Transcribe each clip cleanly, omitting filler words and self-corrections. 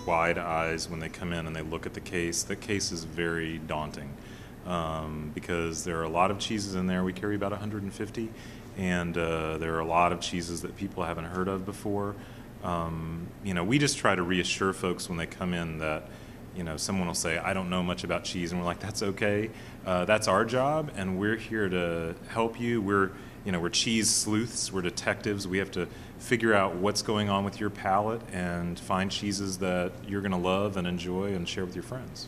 wide eyes when they come in and they look at the case. The case is very daunting because there are a lot of cheeses in there. We carry about 150, and there are a lot of cheeses that people haven't heard of before. We just try to reassure folks when they come in that, someone will say, I don't know much about cheese, and we're like, that's okay. That's our job, and we're here to help you. We're cheese sleuths, we're detectives. We have to figure out what's going on with your palate and find cheeses that you're going to love and enjoy and share with your friends.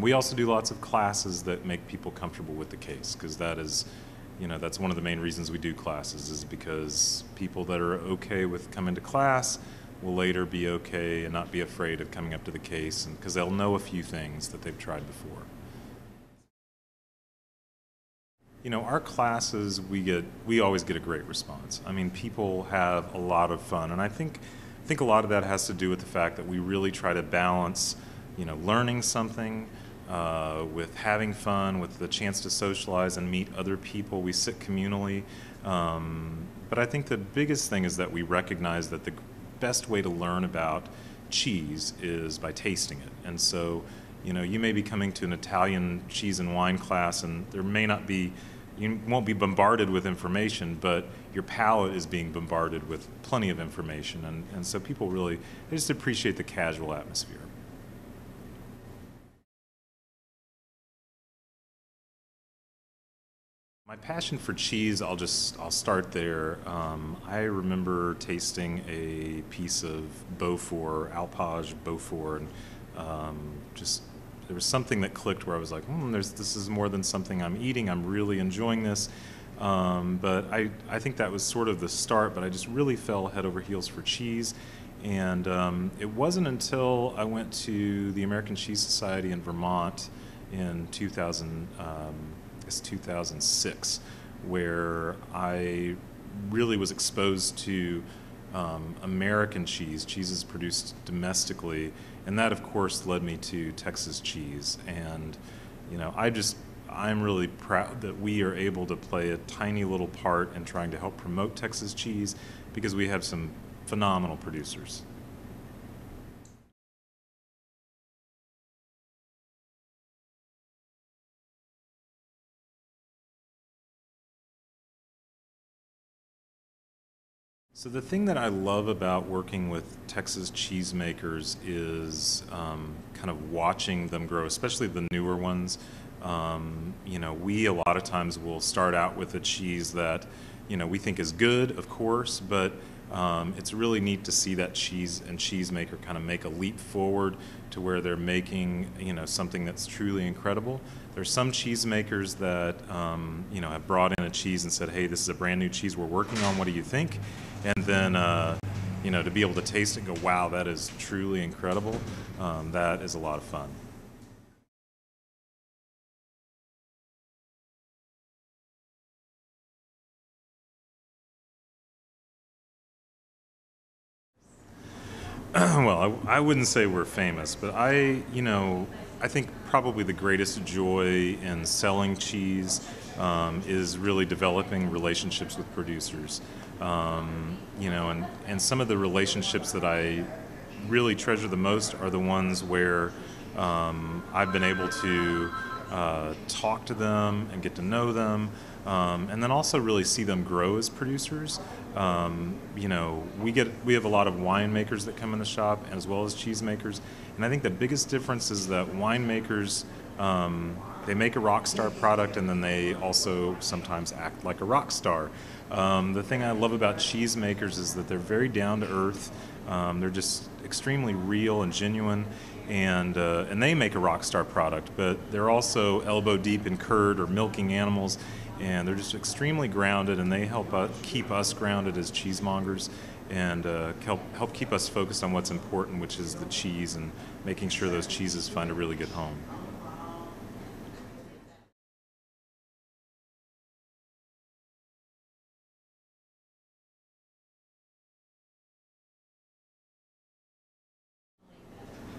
We also do lots of classes that make people comfortable with the case, because that is, that's one of the main reasons we do classes, is because people that are okay with coming to class will later be okay and not be afraid of coming up to the case, and because they'll know a few things that they've tried before. Our classes, we always get a great response. I mean, people have a lot of fun, and I think a lot of that has to do with the fact that we really try to balance, learning something with having fun, with the chance to socialize and meet other people. We sit communally, but I think the biggest thing is that we recognize that the best way to learn about cheese is by tasting it. And so, you may be coming to an Italian cheese and wine class, and you won't be bombarded with information, but your palate is being bombarded with plenty of information. And so people they just appreciate the casual atmosphere. My passion for cheese, I'll start there. I remember tasting a piece of Beaufort, Alpage Beaufort, and there was something that clicked where I was like, this is more than something I'm eating. I'm really enjoying this. But I think that was sort of the start, but I just really fell head over heels for cheese. And it wasn't until I went to the American Cheese Society in Vermont in 2006, where I really was exposed to American cheeses produced domestically, and that of course led me to Texas cheese. And I'm really proud that we are able to play a tiny little part in trying to help promote Texas cheese, because we have some phenomenal producers. So the thing that I love about working with Texas cheesemakers is kind of watching them grow, especially the newer ones. We a lot of times will start out with a cheese that we think is good, of course, but it's really neat to see that cheesemaker kind of make a leap forward to where they're making something that's truly incredible. There's some cheesemakers that have brought in a cheese and said, hey, this is a brand new cheese we're working on, what do you think? And then to be able to taste it and go, wow, that is truly incredible, that is a lot of fun. Well, I wouldn't say we're famous, but I think probably the greatest joy in selling cheese is really developing relationships with producers. And some of the relationships that I really treasure the most are the ones where I've been able to talk to them and get to know them, and then also really see them grow as producers. We have a lot of winemakers that come in the shop, as well as cheesemakers, and I think the biggest difference is that winemakers, they make a rock star product, and then they also sometimes act like a rock star. The thing I love about cheesemakers is that they're very down to earth. They're just extremely real and genuine, and they make a rock star product, but they're also elbow deep in curd or milking animals, and they're just extremely grounded, and they help keep us grounded as cheesemongers, and help keep us focused on what's important, which is the cheese, and making sure those cheeses find a really good home.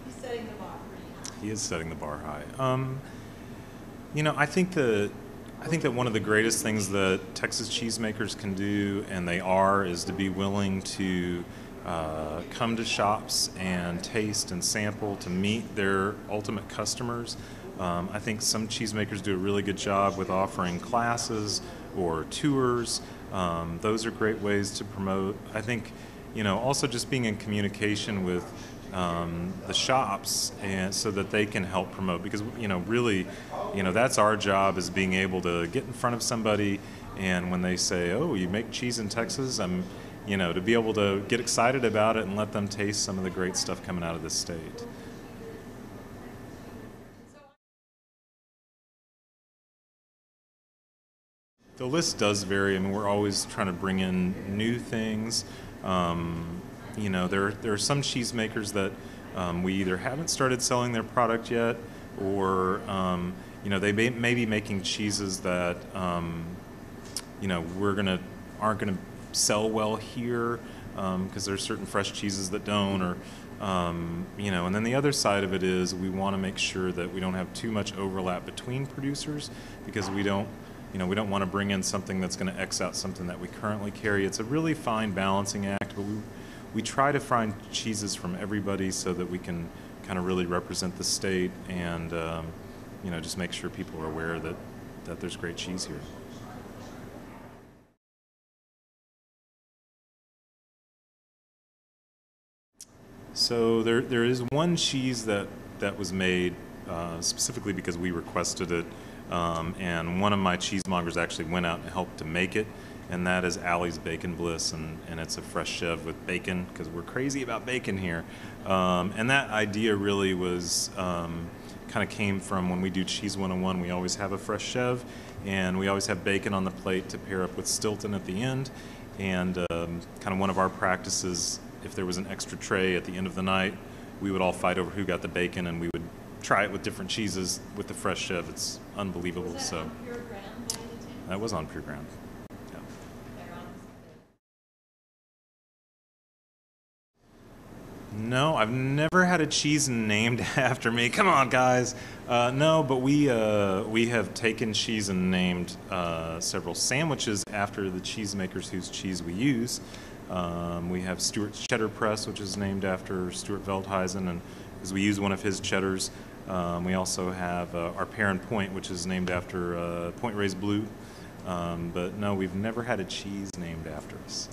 He's setting the bar. He is setting the bar high. I think that one of the greatest things that Texas cheesemakers can do, and they are, is to be willing to come to shops and taste and sample to meet their ultimate customers. I think some cheesemakers do a really good job with offering classes or tours. Those are great ways to promote. I think, also just being in communication with the shops, and so that they can help promote, because really, that's our job, is being able to get in front of somebody, and when they say, "Oh, you make cheese in Texas," to be able to get excited about it and let them taste some of the great stuff coming out of this state. The list does vary. I mean, we're always trying to bring in new things. There are some cheesemakers that we either haven't started selling their product yet, or they may be making cheeses that aren't gonna sell well here, because there's certain fresh cheeses that don't, or and then the other side of it is we want to make sure that we don't have too much overlap between producers, because we don't want to bring in something that's going to X out something that we currently carry. It's a really fine balancing act, but we try to find cheeses from everybody so that we can kind of really represent the state, and just make sure people are aware that there's great cheese here. So there is one cheese that was made specifically because we requested it, and one of my cheesemongers actually went out and helped to make it, and that is Allie's Bacon Bliss, and it's a fresh chev with bacon, because we're crazy about bacon here. And that idea really was kind of came from when we do Cheese 101. We always have a fresh chev, and we always have bacon on the plate to pair up with Stilton at the end. And kind of one of our practices, if there was an extra tray at the end of the night, we would all fight over who got the bacon, and we would try it with different cheeses with the fresh chev. It's unbelievable. Was that on Pure Ground by any chance? That was on Pure Ground. Yeah. They're on No, I've never had a cheese named after me. Come on, guys. No, but we have taken cheese and named several sandwiches after the cheesemakers whose cheese we use. We have Stuart's Cheddar Press, which is named after Stuart Veldhuizen, and because we use one of his cheddars. We also have our Parent Point, which is named after Point Reyes Blue. But no, we've never had a cheese named after us.